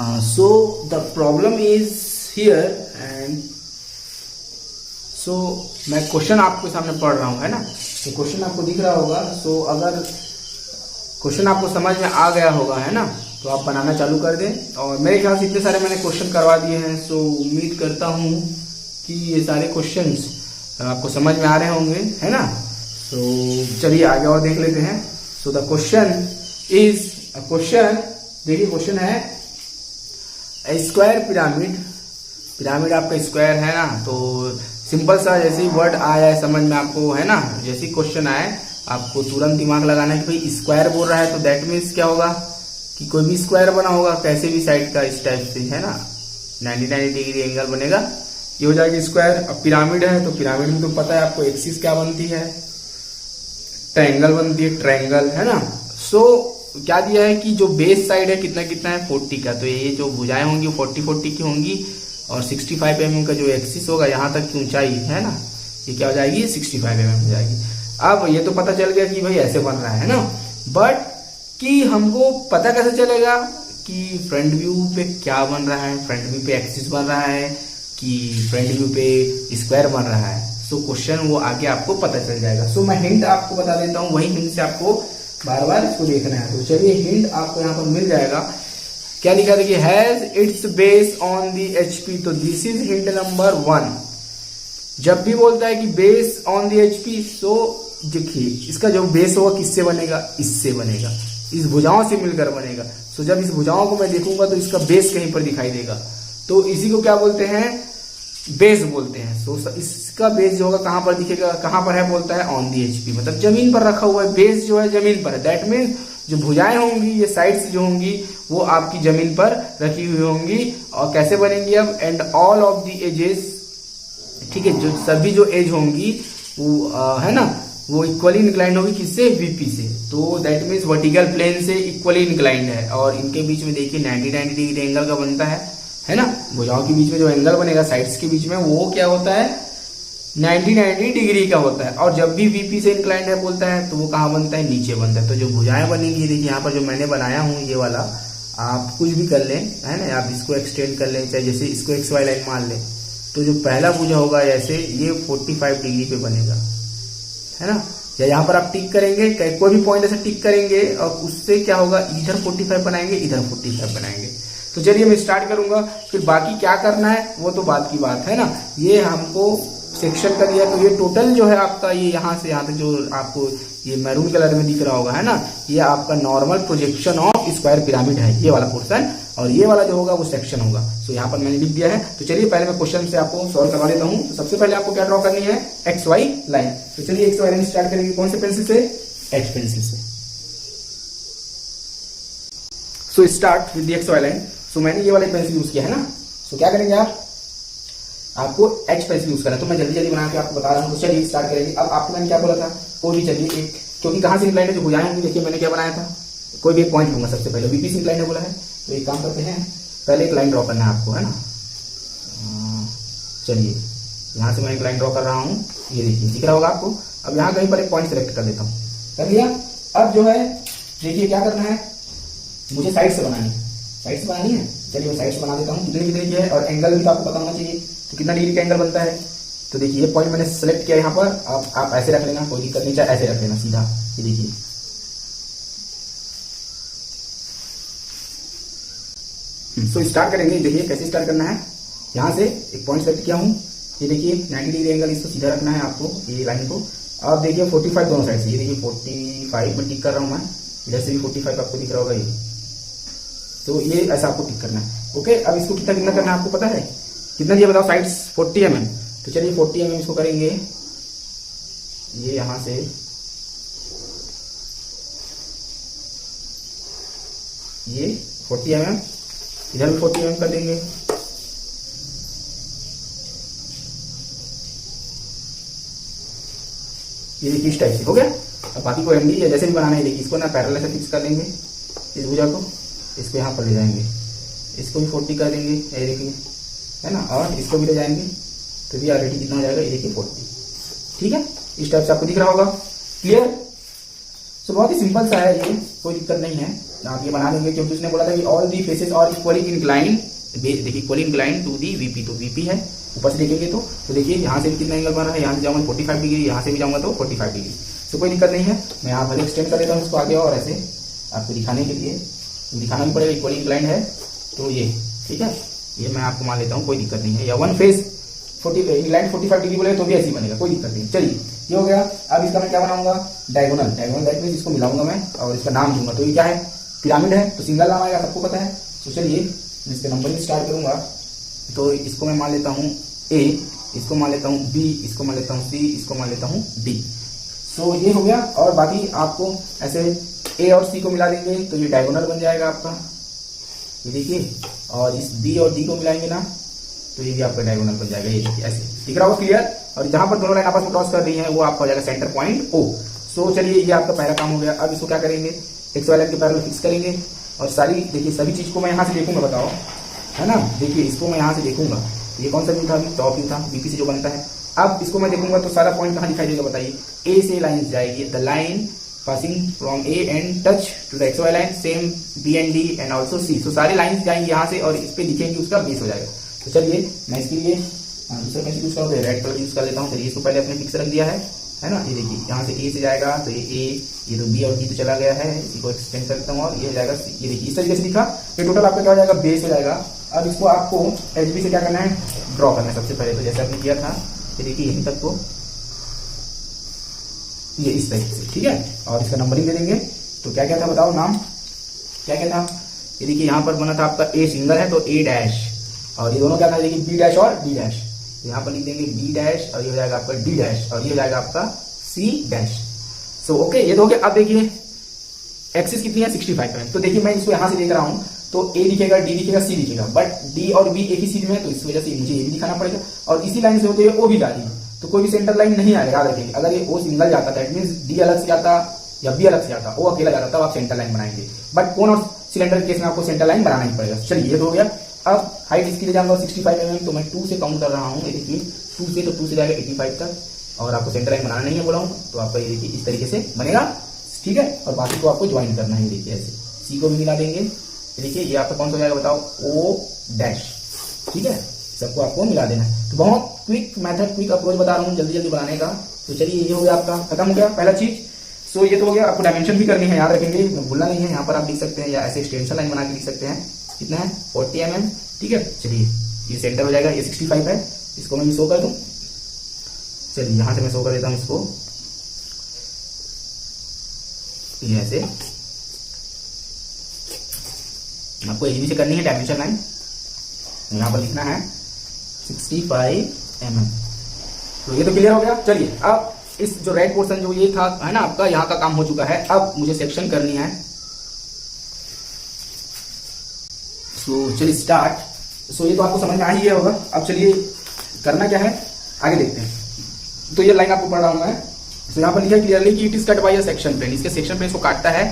So the problem is here and so मैं question आपके सामने पढ़ रहा हूँ, है ना। तो क्वेश्चन आपको दिख रहा होगा। सो अगर क्वेश्चन आपको समझ में आ गया होगा, है ना, तो आप बनाना चालू कर दें। और मेरे ख्याल से इतने सारे मैंने क्वेश्चन करवा दिए हैं, सो उम्मीद करता हूँ कि ये सारे क्वेश्चंस आपको समझ में आ रहे होंगे, है ना। तो चलिए आगे और देख लेते हैं। सो द क्वेश्चन इज देखिए क्वेश्चन है स्क्वायर पिरामिड। पिरामिड आपका स्क्वायर है ना, तो सिंपल सा जैसे ही वर्ड आया है समझ में आपको, है ना, जैसे ही क्वेश्चन आए आपको तुरंत दिमाग लगाना है कि भाई स्क्वायर बोल रहा है, तो दैट मीन्स क्या होगा कि कोई भी स्क्वायर बना होगा कैसे भी साइड का, इस टाइप से, है ना, 90 डिग्री एंगल बनेगा, ये हो जाएगा स्क्वायर। अब पिरामिड है तो पिरामिड में तो पता है आपको एक्सिस क्या बनती है, ट्रायंगल बनती है, ट्रायंगल, है ना। सो क्या दिया है कि जो बेस साइड है कितना कितना है 40 का, तो ये जो भुजाएं होंगी 40 की होंगी और 65 mm का जो एक्सिस होगा यहाँ तक की ऊंचाई, है ना, ये क्या हो जाएगी 65 mm हो जाएगी। अब ये तो पता चल गया कि भाई ऐसे बन रहा है ना, बट कि हमको पता कैसे चलेगा कि फ्रंट व्यू पे क्या बन रहा है, फ्रंट व्यू पे एक्सिस बन रहा है कि फ्रंट व्यू पे स्क्वायर बन रहा है। सो क्वेश्चन वो आगे आपको पता चल जाएगा। सो मैं हिंट आपको बता देता हूँ, वही हिंट से आपको बार बार इसको देखना है। तो चलिए हिंट आपको यहाँ पर मिल जाएगा। क्या लिखा, देखिए has its base on the HP, तो दिस इज हिंट नंबर 1। जब भी बोलता है कि बेस ऑन दी एचपी, सो देखिए इसका जो बेस होगा किससे बनेगा, इससे बनेगा, इस भुजाओं से मिलकर बनेगा। सो जब इस भुजाओं को मैं देखूंगा तो इसका बेस कहीं पर दिखाई देगा, तो इसी को क्या बोलते हैं, बेस बोलते हैं। सो इसका बेस जो होगा कहां पर दिखेगा, कहां पर है, बोलता है ऑन दी एचपी, मतलब जमीन पर रखा हुआ है, बेस जो है जमीन पर है। दैट मीन्स जो भुजाएं होंगी, ये साइड्स जो होंगी वो आपकी जमीन पर रखी हुई होंगी। और कैसे बनेंगी अब, and all of the edges, ठीक है, जो सभी जो एज होंगी वो है ना, वो इक्वली इंक्लाइंड होगी, किससे, वीपी से। तो दैट मीन्स वर्टिकल प्लेन से इक्वली इंक्लाइंड है। और इनके बीच में देखिए 90 डिग्री एंगल का बनता है ना। भुजाओं के बीच में जो एंगल बनेगा साइड्स के बीच में, वो क्या होता है 90 डिग्री का होता है। और जब भी वीपी से इंक्लाइंड है बोलता है तो वो कहाँ बनता है, नीचे बनता है। तो जो भुजाएं बनेंगी, देखिए यहाँ पर जो मैंने बनाया हूँ ये वाला, आप कुछ भी कर लें, है ना, आप इसको एक्सटेंड कर लें, चाहे जैसे इसको एक्स वाई लाइन मान लें, तो जो पहला भुजा होगा ऐसे ये 45 डिग्री पे बनेगा, है ना। या यहाँ पर आप टिक करेंगे, कोई भी पॉइंट ऐसे टिक करेंगे और उससे क्या होगा, इधर 45 बनाएंगे, इधर 45 बनाएंगे। तो चलिए मैं स्टार्ट करूंगा, फिर बाकी क्या करना है वो तो बात की बात है ना। ये हमको सेक्शन कर दिया, तो ये टोटल जो है आपका, ये यहाँ से यहाँ तक जो आपको ये मैरून कलर में दिख रहा होगा, है ना, ये आपका normal projection of square pyramid है, ये वाला पोर्शन। और ये वाला जो होगा वो सेक्शन होगा। सो यहाँ पर मैंने लिख दिया है। तो चलिए पहले मैं क्वेश्चन से आपको सॉल्व करवा देता हूँ। तो सबसे पहले आपको क्या ड्रॉ करनी है, एक्स वाई लाइन। तो चलिए एक्स वाई लाइन स्टार्ट करेंगे, कौन से पेंसिल से, एच पेंसिल से। So start with the X Y line. So मैंने ये वाला पेंसिल यूज किया है ना। सो क्या करेंगे आपको एच पेंसिल यूज करना है। तो मैं जल्दी जल्दी बना के आपको बता रहा हूँ। तो चलिए स्टार्ट करेंगे। अब आपको मैंने क्या बोला था, कोई भी चलिए एक, क्योंकि कहां से इंक्लाइंड है, जो भुजाएं होंगी, देखिए मैंने क्या बनाया था, कोई भी एक पॉइंट लूंगा सबसे पहले, वीपी से इंक्लाइंड है बोला है, तो एक काम करते हैं, पहले एक लाइन ड्रॉ करना है आपको, है ना। चलिए यहां से मैं एक लाइन ड्रॉ कर रहा हूं, ये देखिए दिख रहा होगा आपको। अब यहाँ कहीं पर एक पॉइंट सेलेक्ट कर देता हूँ, कर लिया। अब जो है देखिए क्या करना है, मुझे साइड से बनानी है, साइड से बनानी है। चलिए मैं साइड से बना देता हूँ, कितने कितने की है, और एंगल भी तो आपको पता होना चाहिए, तो कितना डिग्री का एंगल बनता है। तो देखिए ये पॉइंट मैंने सेलेक्ट किया यहाँ पर, आप ऐसे रख लेना, कोई दिक्कत नहीं, चाहे ऐसे रख लेना सीधा। ये देखिए सो स्टार्ट करेंगे। देखिए कैसे स्टार्ट करना है, यहाँ से एक पॉइंट सेलेक्ट किया हूँ, ये देखिए 90 डिग्री एंगल, इसको सीधा रखना है आपको, ये लाइन को। अब देखिए 45 दोनों साइड से, ये देखिए 45 में टिक कर रहा हूँ मैं, इधर से भी 45 आपको दिख रहा होगा ये। तो ये ऐसा आपको टिक करना है, ओके। अब इसको कितना कितना करना है आपको पता है, कितना दिया बताओ, साइड्स 40 mm। तो चलिए 40 mm इसको करेंगे, ये यहां से ये 40 mm, इधर भी 40 mm कर देंगे। ये देखिए इस टाइप से हो गया। अब बाकी को एमडी या जैसे भी बनाना है, देखिए इसको ना पैरेलल से फिक्स कर देंगे, इस भुजा को, इसको यहाँ पर ले जाएंगे, इसको भी 40 कर देंगे, ये देखिए, है ना, और इसको भी ले जाएंगे, तो भी ऑलरेडी कितना हो जाएगा, ये देखिए 40। ठीक है, इस टाइप से आपको दिख रहा होगा, क्लियर। सो बहुत ही सिंपल सा है ये, कोई दिक्कत नहीं है। आप ये बना देंगे क्योंकि उसने बोला था कि all the faces are equally inclined, देखिए equally inclined to the VP, तो वीपी है ऊपर से देखेंगे तो देखिए यहाँ से भी कितना एंगल बन रहा है, यहाँ से जाऊंगा 45 डिग्री, यहाँ से भी जाऊंगा तो 45 डिग्री। तो कोई दिक्कत नहीं है, मैं यहाँ पर एक्सटेंड कर देता हूँ इसको आगे और ऐसे आपको दिखाने के लिए, दिखाना भी पड़ेगा इक्वली इंक्लाइन है तो ये ठीक है, ये मैं आपको मान लेता हूँ, कोई दिक्कत नहीं है। या वन फेस 40 इंक्लाइन 45 डिग्री बोले तो भी ऐसे बनेगा, कोई दिक्कत नहीं। चलिए ये हो गया। अब इसका मैं क्या बनाऊंगा, डायगोनल, डायगोनल दैट मींस इसको मिलाऊंगा मैं और इसका नाम दूंगा। तो ये क्या है, पिरामिड है तो सिंगल नाम आएगा, सबको पता है। तो चलिए इसके नंबरिंग स्टार्ट करूंगा, तो इसको मैं मान लेता हूँ ए, इसको मान लेता हूँ बी, इसको मान लेता हूँ सी, इसको मान लेता हूँ डी। सो ये हो गया। और बाकी आपको ऐसे ए और सी को मिला देंगे तो ये डायगोनल बन जाएगा आपका, ये देखिए। और इस बी और डी को मिलाएंगे ना तो ये भी आपका डायगोनल बन जाएगा, ये देखिए ऐसे दिख रहा होगा क्लियर। और जहां पर दोनों लाइन आपस में क्रॉस कर रही है वो आपका हो जाएगा सेंटर पॉइंट ओ। सो चलिए ये आपका पहला काम हो गया। अब इसको क्या करेंगे, एक्स वाई लाइन के पैरेलल फिक्स करेंगे और सारी देखिए सभी चीज को मैं यहाँ से देखूंगा, बताओ है ना। देखिए इसको मैं यहाँ से देखूंगा, ये कौन सा व्यू था, टॉप व्यू था, बीपी से जो बनता है। अब इसको मैं देखूंगा तो सारा पॉइंट कहाँ दिखाई देगा बताइए, ए से लाइन जाएगी, the line passing from A and touch to the X Y line, same B and D and also C. सो सारी लाइन जाएंगी यहाँ से और इस पे दिखेंगे, उसका बेस हो जाएगा। तो चलिए मैं इसके लिए दूसरा पेंसिल यूज करूँगा, रेड कलर यूज कर लेता हूँ। चलिए इसको पहले अपने फिक्स रख दिया है ना। ये देखिए यहाँ से ए से जाएगा तो ये ए, ये तो बी और डी तो चला गया है, इसी को एक्सटेंड करता हूँ और ये हो जाएगा सी। ये देखिए इस तरीके से दिखा, ये टोटल आपका क्या हो जाएगा, बेस हो जाएगा। अब इसको आपको एचबी से क्या करना है, ड्रॉ करना है सबसे पहले। तो जैसे आपने किया था ये देखिए यहीं तक को ये इस तरीके से, ठीक है। और इसका नंबरिंग दे देंगे। तो क्या क्या था बताओ, नाम क्या क्या था। ये देखिए यहाँ पर बना था आपका ए सिंगल है तो ए डैश, और ये दोनों क्या था देखिए बी डैश और डी डैश। तो यहाँ पर लिख देंगे बी डैश और ये हो जाएगा आपका डी डैश और ये हो जाएगा आपका सी डैश। सो ओके, ये तो हो गया। अब देखिए एक्सिस कितनी है 65 mm। तो देखिए मैं इसको यहाँ से देख रहा हूँ तो ए दिखेगा, डी दिखेगा, सी दिखेगा, बट डी और बी एक ही सीध में है तो इस वजह से मुझे ये भी दिखाना पड़ेगा। और इसी लाइन से होते हुए ओ भी जा रही है तो कोई भी सेंटर लाइन नहीं आएगा, याद रखिए। अगर ये ओ सिंगल जाता दैट मींस डी अलग से जाता या बी अलग से जाता, ओ अकेला जाता तब आप सेंटर लाइन बनाएंगे, बट कोन और सिलेंडर के केस में आपको सेंटर लाइन बनाना ही पड़ेगा। चलिए ये तो हो गया। अब हाइट इसकी ले जाऊंगा 65 mm, तो मैं 2 से काउंट कर रहा हूँ। ये देखिए 2 से, तो 2 से जाएगा 85 तक। और आपको सेंटर लाइन बनाना नहीं है बोला हूँ, तो आपका ये देखिए इस तरीके से बनेगा, ठीक है। और बाकी को आपको ज्वाइन करना है, देखिए ऐसे सी को भी मिला देंगे। देखिए ये आपका कौन सा हो जाएगा बताओ, ओ डैश, ठीक है। सबको आपको मिला देना है। तो बहुत क्विक मेथड, क्विक अप्रोच बता रहा हूँ जल्दी जल्दी बनाने का। तो चलिए ये हो गया आपका, खत्म हो गया पहला चीज। सो ये तो हो गया। आपको डायमेंशन भी करनी है, याद रखेंगे, भूलना नहीं है। यहाँ पर आप लिख सकते हैं या ऐसे एक्सटेंशन लाइन बना के लिख सकते हैं। कितना है 40 mm, ठीक है। चलिए ये सेंटर हो जाएगा, ये 65 है। इसको मैं शो कर दूं, चलिए यहां से मैं शो कर देता हूं इसको, ये ऐसे आपको एजीबी से करनी है डायमेंशन लाइन। यहां पर लिखना है 65 mm। तो ये तो क्लियर हो गया। चलिए अब इस जो रेड पोर्शन जो ये था है ना आपका, यहाँ का काम हो चुका है। अब मुझे सेक्शन करनी है। सो चलिए स्टार्ट। सो ये तो आपको समझ में आ ही गया होगा। अब चलिए करना क्या है आगे देखते हैं। तो ये लाइन आपको पढ़ रहा हूं मैं। तो यहाँ पर लिखा है क्लियरली कि it is cut by a section plane. इसके सेक्शन प्लेन को काटता है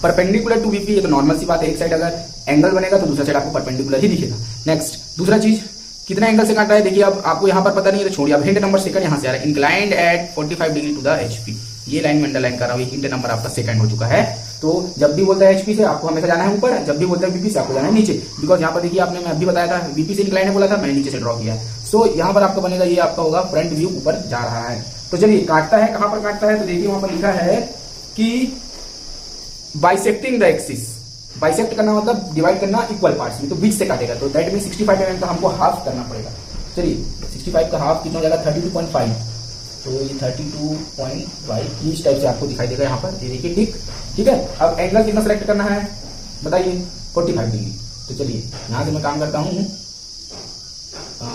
परपेंडिकुलर टू वीपी। ये तो नॉर्मल सी बात है, एक साइड अगर एंगल बनेगा तो दूसरा साइड आपको परपेंडिकुलर ही दिखेगा। नेक्स्ट दूसरा चीज, कितना एंगल से काटा है देखिए। अब आपको यहाँ पर पता नहीं है तो छोड़िए। अब हिंट नंबर सेकंड यहाँ से आ रहा है, inclined at 45 degree to the HP. ये लाइन में अंडरलाइन कर रहा हूँ, हिंट नंबर आपका सेकंड हो चुका है। तो जब भी बोलता है एचपी से आपको हमेशा जाना है ऊपर, जब भी बोलता है बीपी से आपको जाना है नीचे। बिकॉज यहाँ पर देखिए आपने, मैं अभी बताया था बीपी से इंक्लाइन है बोला था, मैंने नीचे से ड्रॉ किया है। सो यहाँ पर आपका बनेगा, ये आपका होगा फ्रंट व्यू ऊपर जा रहा है। तो चलिए काटता है, कहां पर काटता है तो देखिए वहां पर लिखा है कि बाइसेक्टिंग द एक्सिस। बाइसेक्ट करना मतलब डिवाइड करना इक्वल पार्ट्स में, तो बीच से काटेगा। तो दैट मीन 65 mm का हमको हाफ करना पड़ेगा। चलिए 65 का हाफ कितना हो जाएगा 32.5। तो ये 32.5 इस टाइप से आपको दिखाई देगा यहाँ पर, ये देखिए ठीक है। अब एंगल कितना सेलेक्ट करना है बताइए, 45 डिग्री। तो चलिए यहाँ से मैं काम करता हूँ,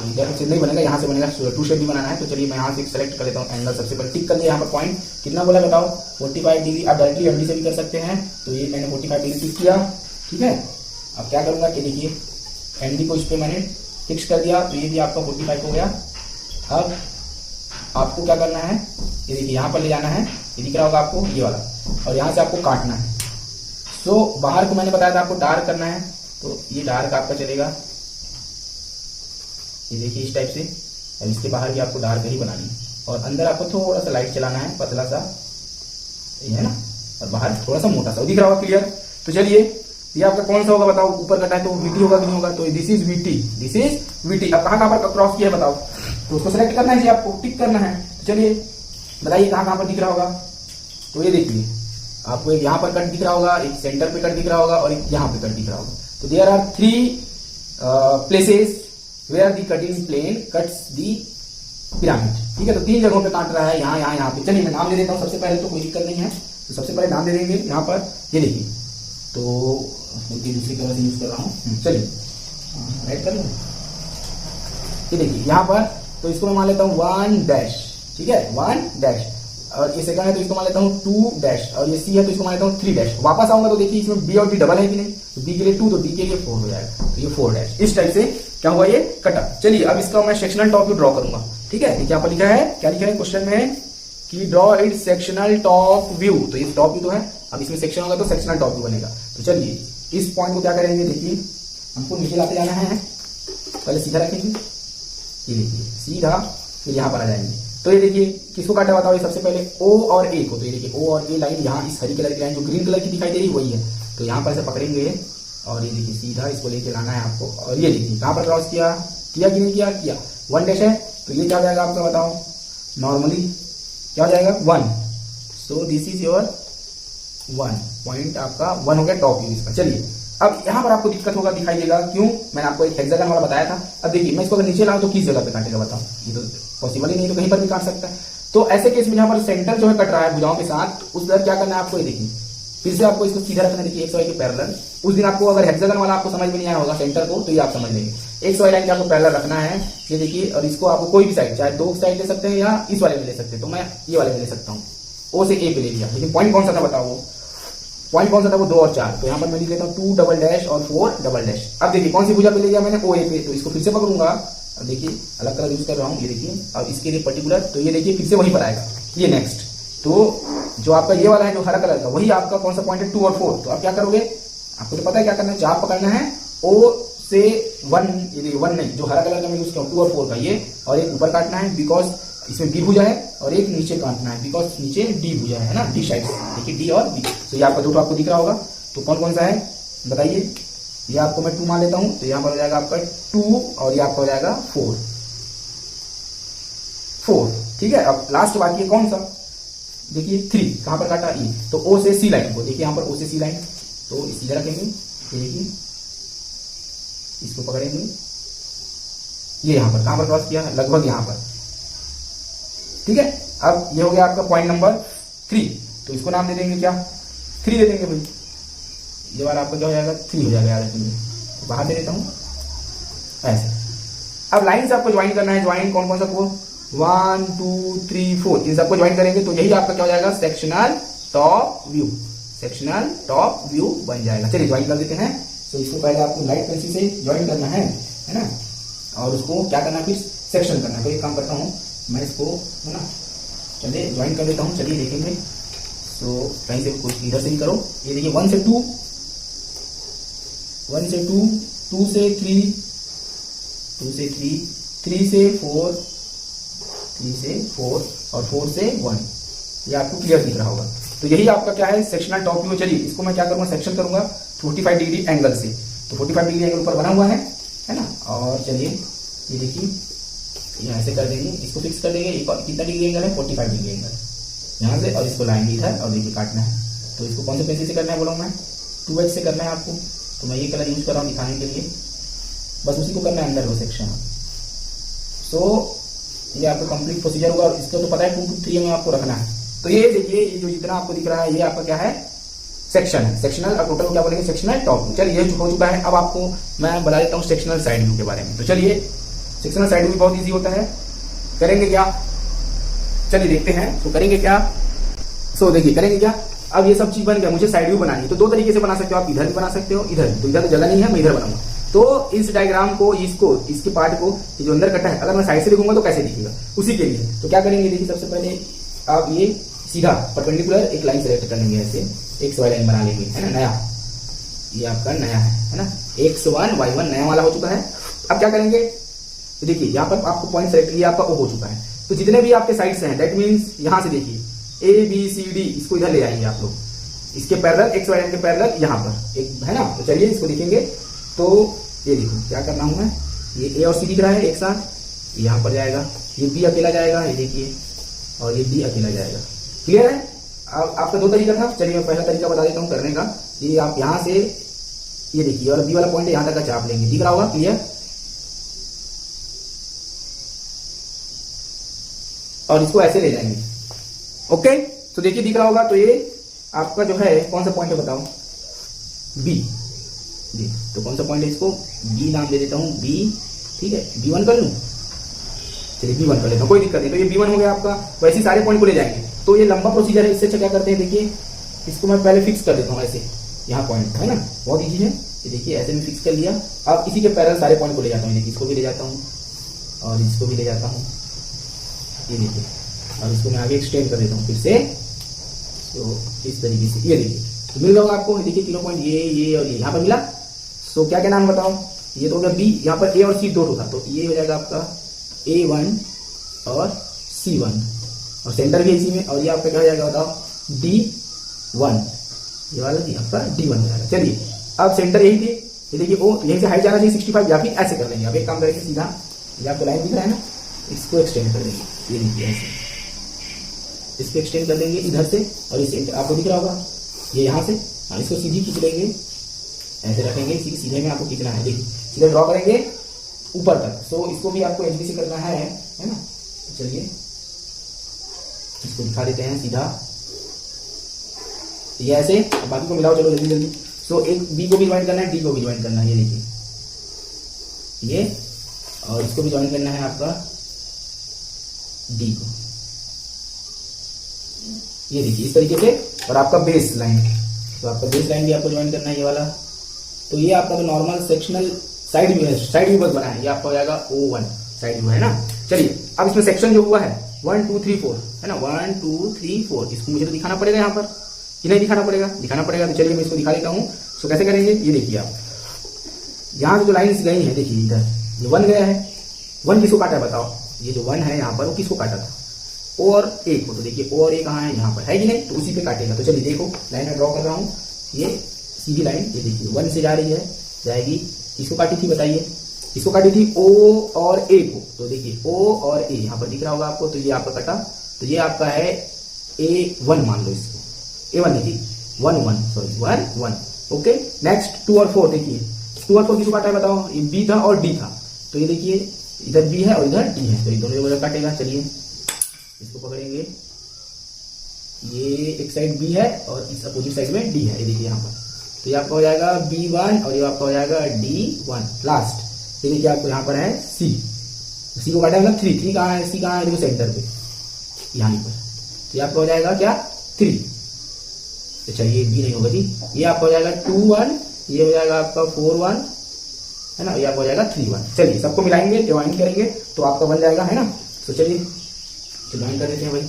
इधर से नहीं बनेगा, यहाँ से बनेगा, टू शेप भी बनाना है। तो चलिए मैं यहाँ से सेलेक्ट कर लेता हूँ एंगल। सबसे पहले टिक कर दिया यहाँ पर पॉइंट, कितना बोला बताओ 45 डिग्री। आप डायरेक्टली एमडी से भी कर सकते हैं। तो ये मैंने 45 डिग्री टिक किया, ठीक है। अब क्या करूंगा कि देखिए एमडी को इस पर मैंने फिक्स कर दिया, तो ये भी आपका 45 हो गया। अब आपको क्या करना है, ये देखिए यहाँ पर ले जाना है, ये दिख रहा होगा आपको ये वाला, और यहाँ से आपको काटना है। सो बाहर को मैंने बताया था आपको डार्क करना है, तो ये डार्क आपका चलेगा, ये देखिए इस टाइप से। अब इसके बाहर भी आपको डार्क ही बनानी है, और अंदर आपको थोड़ा सा लाइट चलाना है, पतला सा, ये है ना, और बाहर थोड़ा सा मोटा सा, दिख रहा होगा क्लियर। तो चलिए ये आपका कौन सा होगा बताओ, ऊपर कटा है तो VT होगा कि नहीं होगा, तो this is VT, this is VT। अब कहां पर क्रॉस किया है बताओ, तो उसको सेलेक्ट करना है जी, आपको टिक करना है। तो चलिए बताइए कहां पर दिख रहा होगा, तो ये देखिए आपको एक यहाँ पर कट दिख रहा होगा, एक सेंटर पे कट दिख रहा होगा और एक यहाँ पे कट दिख रहा होगा। तो there are 3 places where the cutting plane cuts the pyramid. ठीक है, तो 3 जगहों पे काट रहा है, यहाँ पे। चलिए मैं नाम दे देता हूँ सबसे पहले, तो कोई दिक्कत नहीं है। तो सबसे पहले नाम दे देंगे यहाँ पर, ये देखिए, तो दूसरी कलर से यूज कर रहा हूँ। चलिए राइट कर लो, ये देखिए यहाँ पर, तो इसको मैं मान लेता हूँ 1 डैश। ठीक है, 1 डैश, और ये सेकंड है तो इसको मान लेता हूँ 2 डैश, और ये C है तो इसको मान लेता हूँ 3 डैश। वापस आऊंगा तो देखिए इसमें B और D डबल है कि नहीं, तो B के लिए 2 तो D के लिए 4 हो जाएगा, तो ये 4 डैश। इस टाइप से क्या हुआ, ये कटा। चलिए अब इसका मैं सेक्शनल टॉप व्यू ड्रॉ करूंगा। ठीक है, ये क्या पर लिखा है, क्या लिखा है क्वेश्चन में कि draw it sectional top view. तो ये टॉप व्यू तो है, अब इसमें सेक्शन होगा तो सेक्शनल टॉप व्यू बनेगा। तो चलिए इस पॉइंट को क्या करेंगे, देखिए हमको नीचे लाते जाना है, पहले सीधा रखेंगे, ये देखिए सीधा, फिर यहाँ पर आ जाएंगे। तो ये देखिए किसको काटा बताओ, ये सबसे पहले O और A को। तो ये देखिए O और A लाइन यहाँ इस हरी कलर की लाइन जो ग्रीन कलर की दिखाई दे रही है वही है, तो यहाँ पर से पकड़ेंगे और ये देखिए सीधा इसको लेके लाना है आपको। और ये देखिए कहाँ पर क्रॉस किया कि नहीं किया 1 डैश है, तो ये क्या हो जाएगा आपका बताओ, नॉर्मली क्या हो जाएगा 1। So this is your 1 point, आपका 1 हो गया टॉप व्यू इसका। चलिए अब यहाँ पर आपको दिक्कत होगा, दिखाई देगा क्यों, मैंने आपको एक हेक्सागन वाला बताया था। अब देखिए मैं इसको अगर नीचे लाऊं तो किस जगह पे काटेगा बताओ, ये तो पॉसिबल ही नहीं, तो कहीं पर भी काट सकता है। तो ऐसे केस में यहाँ पर सेंटर जो है कट रहा है भुजाओं के साथ, उस दर क्या करना है आपको, ये देखिए फिर से आपको इसको सीधा रखना है, देखिए XY के पैरेलल। उस दिन आपको अगर हेक्सागन वाला आपको समझ में नहीं आया होगा सेंटर को, तो ये आप समझ लेंगे। XY लाइन आपको पैरेलल रखना है, ये देखिए, और इसको आपको कोई भी साइड, चाहे 2 साइड ले सकते हैं या इस वाले में ले सकते हैं, तो मैं ये वाले में ले सकता हूँ। O से A पे ले लिया, लेकिन पॉइंट कौन सा था बताओ, वो पॉइंट कौन सा था, वो 2 और 4। तो यहाँ पर मैं लिख लेता हूँ 2 डबल डैश और 4 डबल डैश। अब देखिए कौन सी भुजा पे ले लिया मैंने, OA पे, तो इसको फिर से पकड़ूंगा। अब देखिए अलग कलर यूज कर रहा हूँ, ये देखिए, अब इसके लिए पर्टिकुलर, तो ये देखिए फिर से वहीं पर आएगा, ये नेक्स्ट। तो जो आपका ये वाला है जो हरा कलर का, वही आपका कौन सा पॉइंट है 2 और 4। तो आप क्या करोगे, आपको तो पता है क्या करना है, चाप पकड़ना है O से 1, ये 1 नहीं, जो हरा कलर का मैं यूज कर 2 और 4 का ये, और एक ऊपर काटना है बिकॉज इसमें B भुजा है, और एक नीचे काटना है बिकॉज नीचे D भुजा है ना, D साइड से, देखिए D और B। तो ये आपका दो आपको दिख रहा होगा, तो कौन कौन सा है बताइए। ये आपको मैं 2 मान लेता हूं, तो यहाँ पर हो जाएगा आपका 2 और ये आपका हो जाएगा 4। ठीक है, अब लास्ट बाकी है कौन सा, देखिए 3 कहां पर काटा, E, तो O से C लाइन को, देखिए यहाँ पर O से C लाइन, तो सीधा रखेंगे, ये देखिए इसको पकड़ेंगे, ये यहाँ पर कहां पर क्रॉस किया, लगभग यहाँ पर। ठीक है, अब ये हो गया आपका पॉइंट नंबर 3, तो इसको नाम दे देंगे क्या, 3 दे देंगे भाई। ये वाला आपका क्या हो जाएगा, 3 हो जाएगा, याद रखेंगे, तो बाहर दे देता हूं ऐसे। अब लाइन से आपको ज्वाइन करना है, ज्वाइन कौन कौन सा, 1 2 3 4, इन सबको ज्वाइन करेंगे, तो यही आपका क्या हो जाएगा, sectional top view, sectional top view बन जाएगा। चलिए ज्वाइन कर देते हैं। तो इसको पहले आपको लाइट पेंसिल से ज्वाइन करना है ना, और उसको क्या करना है, फिर सेक्शन करना है। तो एक काम करता हूँ मैं, इसको है ना, चलिए ज्वाइन कर देता हूँ, चलिए देखेंगे। तो कहीं से कुछ इधर से भी करो, ये देखिए 1 से 2, 1 से 2, 2 से 3, 2 से 3, 3 से 4, 3 से 4 और 4 से 1, ये आपको क्लियर दिख रहा होगा। तो यही आपका क्या है, सेक्शनल टॉप व्यू। चलिए इसको मैं क्या करूंगा, सेक्शन करूंगा 45 डिग्री एंगल से। तो 45 डिग्री एंगल ऊपर बना हुआ है ना, और चलिए ये देखिए यहाँ से कर देंगे, इसको फिक्स कर देंगे, कितना डिग्री एंगल है, 45 डिग्री एंगल यहाँ से, और इसको लाएंगे इधर, और देखिए काटना है। तो इसको कौन से पेंसिल से करना है बोला मैं, 2H से करना है आपको। तो मैं ये कलर यूज कर रहा हूँ दिखाने के लिए, बस उसी को करना है अंडर वो सेक्शन। सो ये आपका कंप्लीट प्रोसीजर होगा, और इसको तो पता है 2 to 3 में आपको रखना है। तो ये देखिए, ये जो जितना आपको दिख रहा है, ये आपका क्या है, सेक्शन है, सेक्शनल, और टोटल क्या बोलेंगे, सेक्शनल टॉप। चलिए ये हो चुका है। अब आपको मैं बता देता हूँ सेक्शनल साइड व्यू के बारे में। तो चलिए सेक्शनल साइड व्यू बहुत इजी होता है, करेंगे क्या, चलिए देखते हैं। तो करेंगे क्या, सो देखिए करेंगे क्या। अब ये सब चीज बन गया, मुझे साइड व्यू बनानी है। तो 2 तरीके से बना सकते हो आप, इधर भी बना सकते हो, इधर। तो इधर तो जगह नहीं है, मैं इधर बनाऊंगा। तो इस डायग्राम को, इसके पार्ट को, ये जो अंदर कटा है, अगर मैं साइड से लिखूंगा तो कैसे दिखेगा, उसी के लिए तो क्या करेंगे, देखिए सबसे पहले आप ये सीधा परपेंडिकुलर एक लाइन सेलेक्ट कर लेंगे, ऐसे XY लाइन बना लेंगे, है ना, नया, ये आपका नया है ना, X1 Y1 नया वाला हो चुका है। अब क्या करेंगे, तो देखिए यहाँ पर आपको पॉइंट सेलेक्ट किया, आपका O हो चुका है। तो जितने भी आपके साइड्स हैं, दैट मीन्स यहाँ से देखिए A B C D, इसको इधर ले आएंगे आप लोग, इसके पैरेलल, एक्स वाई लाइन के पैरेलल यहाँ पर एक है ना। तो चलिए इसको देखेंगे। तो ये देखो क्या करना हूं मैं, ये ए और सी दिख रहा है एक साथ, यहाँ पर जाएगा, ये बी अकेला जाएगा, ये देखिए, और ये डी अकेला जाएगा। क्लियर है? अब आपका दो तरीका था, चलिए मैं पहला तरीका बता देता हूँ करने का। ये आप यहाँ से ये देखिए, और बी वाला पॉइंट यहाँ तक का चाप लेंगे, दिख रहा होगा? क्लियर? और इसको ऐसे ले जाएंगे। ओके, तो देखिए दिख रहा होगा। तो ये आपका जो है कौन सा पॉइंट है बताओ? बी जी। तो कौन सा पॉइंट है, इसको बी नाम दे देता हूं, बी। ठीक है, B1 कर लूं, चलिए B1 कर लेता हूं, कोई दिक्कत नहीं। तो ये B1 हो गया आपका। वैसे सारे पॉइंट को ले जाएंगे। तो ये लंबा प्रोसीजर है, इससे अच्छा क्या करते हैं, देखिए इसको मैं पहले फिक्स कर देता हूँ ऐसे, यहाँ पॉइंट है ना, बहुत ईजी है। ये देखिए ऐसे में फिक्स कर लिया। अब इसी के पैरेलल सारे पॉइंट को ले जाता हूँ, देखिए इसको भी ले जाता हूँ और इसको भी ले जाता हूँ, ये देखिए, और इसको मैं आगे एक्सटेंड कर देता हूँ फिर से। तो इस तरीके से ये देखिए तो मिल जाएगा आपको। देखिए तीनों पॉइंट ये और ये यहाँ पर मिला। सो क्या क्या नाम बताओ? ये तो हो गया बी, यहाँ पर ए और सी दो था, तो ये हो जाएगा आपका A1 और C1, और सेंटर भी इसी में। और ये आपका क्या हो जाएगा बताओ? D1, ये वाला जी आपका D1 हो जाएगा। चलिए अब सेंटर यही थे, ये देखिए ओ यहीं से हाइट जाना चाहिए 65, या फिर ऐसे कर लेंगे। अब एक काम करेंगे, सीधा ये आपको लाइन दिख रहा है ना, इसको एक्सटेंड कर देंगे, ये देखिए ऐसे इसको एक्सटेंड कर देंगे इधर से, और इस सेंटर आपको दिख रहा होगा ये यहाँ से, और इसको सीधी खींच लेंगे, ऐसे रखेंगे, इसी के सीधे में आपको खींचना है। देखिए सीधे ड्रॉ करेंगे ऊपर तक। सो इसको भी आपको HB से करना है ना। तो चलिए इसको दिखा देते हैं सीधा, ये ऐसे, बाकी को मिलाओ चलो जल्दी जल्दी। सो एक बी को भी ज्वाइन करना है, डी को भी ज्वाइन करना है, ये देखिए ये, और इसको भी ज्वाइन करना है आपका डी को, ये देखिए इस तरीके से। और आपका बेस लाइन, तो आपका बेस लाइन भी आपको ज्वाइन करना है, ये वाला। तो ये आपका जो नॉर्मल सेक्शनल साइड व्यू है, साइड व्यू बस बना है, ये आपका हो जाएगा O1 साइड व्यू है ना। चलिए अब इसमें सेक्शन जो हुआ है 1 2 3 4 है ना, 1 2 3 4, इसको मुझे तो दिखाना पड़ेगा यहाँ पर कि नहीं दिखाना पड़ेगा? दिखाना पड़ेगा। तो चलिए मैं इसको दिखा देता हूँ। तो कैसे करेंगे, ये देखिए आप यहाँ जो लाइन्स गई है, देखिए इधर ये 1 गया है, 1 किसको काटा है बताओ? ये जो 1 है यहाँ पर वो किसको काटा था? और A को। तो देखिए O और A कहाँ है, यहाँ पर है कि नहीं, तो उसी पे काटेगा। तो चलिए देखो लाइन में ड्रॉ कर रहा हूँ, ये सीधी लाइन, ये देखिए 1 से जा रही है, जाएगी, किसको काटी थी बताइए? इसको काटी थी O और A को। तो देखिए O और A यहाँ पर दिख रहा होगा आपको, तो ये आपका कटा, तो ये आपका है A1 मान लो इसको, A1 नहीं थी 1 ओके। नेक्स्ट 2 और 4, देखिए 2 और 4 किसको काटा है बताओ? ये B था और D था, तो ये देखिए इधर B है और इधर D है, तो ये दोनों जगह काटेगा। चलिए इसको पकड़ेंगे, ये एक साइड B है और इस अपोजिट साइड में D है, ये देखिए यहाँ पर। तो ये आपका हो जाएगा B1 और ये आपका हो जाएगा D1 लास्ट। तो देखिए आपको यहाँ पर है C, C को काटा मतलब 3 कहाँ है, C कहाँ है, देखो सेंटर पे यहाँ पर। तो ये आपका हो जाएगा क्या 3, तो चलिए B नहीं होगा जी, ये आपका हो जाएगा 2 1, ये हो जाएगा आपका 4 1 है ना, ये आपका हो जाएगा 3 1। चलिए सबको मिलाएंगे, डिवाइड करेंगे तो आपका बन जाएगा है ना। तो चलिए ज्वाइन कर देते हैं भाई,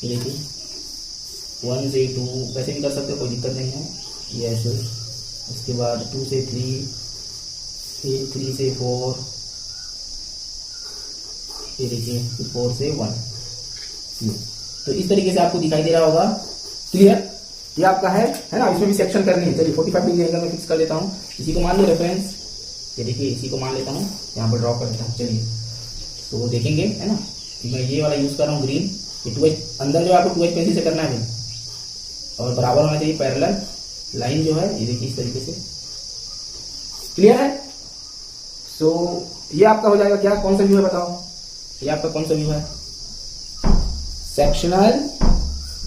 ये देखिए 1 से 2 वैसे भी कर सकते हो, कोई दिक्कत नहीं है, ये ऐसे। उसके बाद 2 से 3, फिर 3 से 4, ये देखिए 4 से 1। तो इस तरीके से आपको दिखाई दे रहा होगा। क्लियर? ये आपका है ना। इसमें भी सेक्शन करनी है। चलिए 45 डिग्री एंगल में फिक्स कर लेता हूँ, इसी को मान लो रेफरेंस, ये देखिए इसी को मान लेता हूँ, यहाँ पर ड्रॉ कर देता हूँ। चलिए तो वो देखेंगे है ना, मैं ये वाला यूज कर रहा हूँ ग्रीन, ये 2H अंदर जो आपको 2H पेंसिल से करना है भाई, और बराबर होना चाहिए पैरेलल लाइन जो है, ये देखिए इस तरीके से। क्लियर है? सो ये आपका हो जाएगा क्या, कौन सा व्यू है बताओ? ये आपका कौन सा व्यू है? Sectional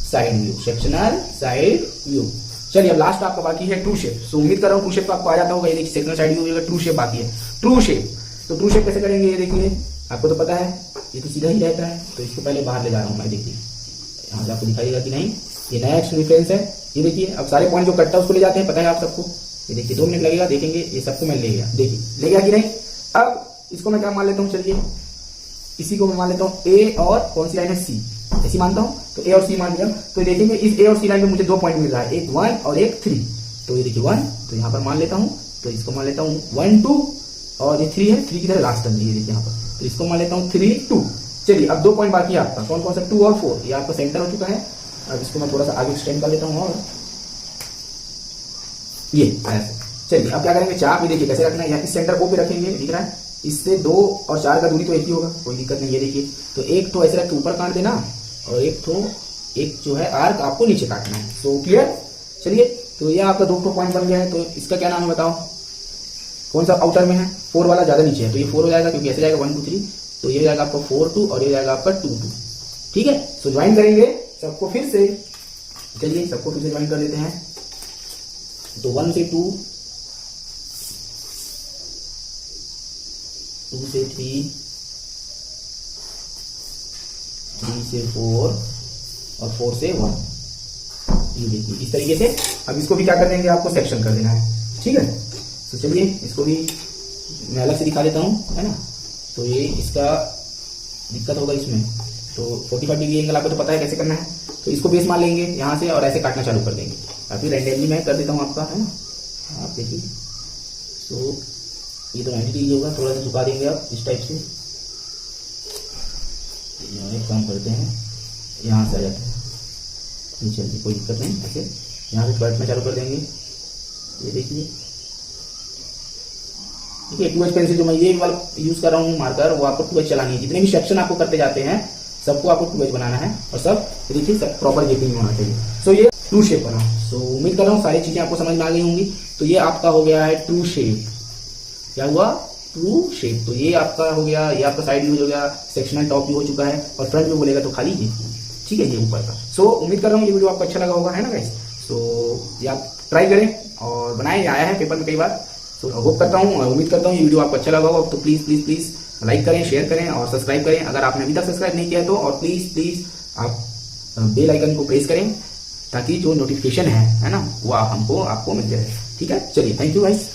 side view, sectional side view. चलिए अब लास्ट आपका बाकी है ट्रू शेप। सो उम्मीद कर रहा हूँ ट्रू शेप तो आपको आ जाता होगा। ये देखिए sectional side view, true shape बाकी है। ट्रू शेप, तो ट्रू शेप कैसे करेंगे, ये देखिए आपको तो पता है, ये तो सीधा ही रहता है। तो इसको पहले बाहर ले जा रहा हूँ मैं, देखिए यहाँ से आपको दिखाइएगा कि नहीं, ये नया एक्स रेफरेंस है। ये देखिए अब सारे पॉइंट जो कटता है उसको ले जाते हैं, पता है आप सबको। ये देखिए 2 मिनट लगेगा, देखेंगे ये सबको मैं ले गया, देखिए ले गया कि नहीं। अब इसको मैं क्या मान लेता हूँ, चलिए इसी को मैं मान लेता हूँ A और कौन सी लाइन है C, ऐसी मानता हूँ। तो A और C मान लिया, तो देखेंगे इस A और C लाइन में मुझे 2 पॉइंट मिल रहा है, एक 1 और एक 3। तो ये देखिए 1, तो यहाँ पर मान लेता हूँ, तो इसको मान लेता हूँ 1 2, और ये 3 है, 3 की तरह लास्ट टर्म, ये देखिए यहाँ पर, तो इसको मान लेता हूँ 3 2। चलिए अब 2 पॉइंट बाकी है आपका, कौन कौन सा, 2 और 4, ये आपका सेंटर हो चुका है। अब इसको मैं थोड़ा सा आगे एक्सटेंड कर लेता हूँ, और ये ऐसे। चलिए अब क्या करेंगे, चाप ये देखिए कैसे रखना है, यहाँ इस सेंटर ओ पे रखेंगे, दिख रहा है, इससे 2 और 4 का दूरी तो एक ही होगा, कोई दिक्कत नहीं। ये देखिए, तो एक तो ऐसे रख के ऊपर काट देना और एक जो है आर्क आपको नीचे काटना है। तो क्लियर। चलिए, तो ये आपका 2 पॉइंट बन गया है। तो इसका क्या नाम है बताओ, कौन सा आउटर में है, 4 वाला ज्यादा नीचे है, तो ये 4 हो जाएगा क्योंकि ऐसे जाएगा 1 2 3, तो ये हो जाएगा आपका 4 2 और ये जाएगा आपका 2 2। ठीक है, तो ज्वाइन करेंगे सबको फिर से। चलिए सबको फिर से ज्वाइन कर देते हैं। तो 1 से 2, 2 से 3, 3 से 4 और 4 से 1। ये देखिए इस तरीके से। अब इसको भी क्या कर देंगे, आपको सेक्शन कर देना है। ठीक है, तो चलिए इसको भी मैं अलग से दिखा देता हूँ, है ना। तो ये इसका दिक्कत होगा इसमें, तो 45 डिग्री एंगल आपको तो पता है कैसे करना है। तो इसको बेस मान लेंगे यहाँ से और ऐसे काटना चालू कर देंगे। अभी रैंडमली मैं कर देता हूँ आपका, है ना, आप देखिए। तो ये तो 90 डिग्री होगा, थोड़ा सा झुका देंगे आप इस टाइप से। एक काम करते हैं, यहाँ से आ जाते हैं नीचे, कोई दिक्कत नहीं, ऐसे यहाँ से काटना चालू कर देंगे। ये देखिए, ठीक है, 2H पेंसिल जो मैं ये वाला यूज कर रहा हूँ मार्कर, वो आपको 2H चलानी है। जितने भी सेक्शन आपको करते जाते हैं सबको आपको 2H बनाना है और सब देखिए सब प्रॉपर गेपिंग होना चाहिए। सो ये ट्रू शेप बना। सो उम्मीद कर रहा हूँ सारी चीजें आपको समझ में आ गई होंगी। तो ये आपका हो गया है ट्रू शेप। क्या हुआ, ट्रू शेप। तो ये आपका हो गया, ये आपका साइड व्यू हो गया, सेक्शनल टॉप भी हो चुका है और फ्रंट व्यू बोलेगा तो खाली ये, ठीक है, ये ऊपर का। सो उम्मीद कर रहा हूँ ये वीडियो आपको अच्छा लगा होगा, है ना गाइस। सो ये आप ट्राई करें और बनाए, आया है पेपर में कई बार। तो होप करता हूँ, उम्मीद करता हूँ ये वीडियो आपको अच्छा लगा होगा। तो प्लीज प्लीज प्लीज लाइक करें, शेयर करें और सब्सक्राइब करें अगर आपने अभी तक सब्सक्राइब नहीं किया तो। और प्लीज प्लीज आप बेल आइकन को प्रेस करें ताकि जो नोटिफिकेशन है ना, वो आपको मिल जाए। ठीक है, चलिए, थैंक यू गाइस।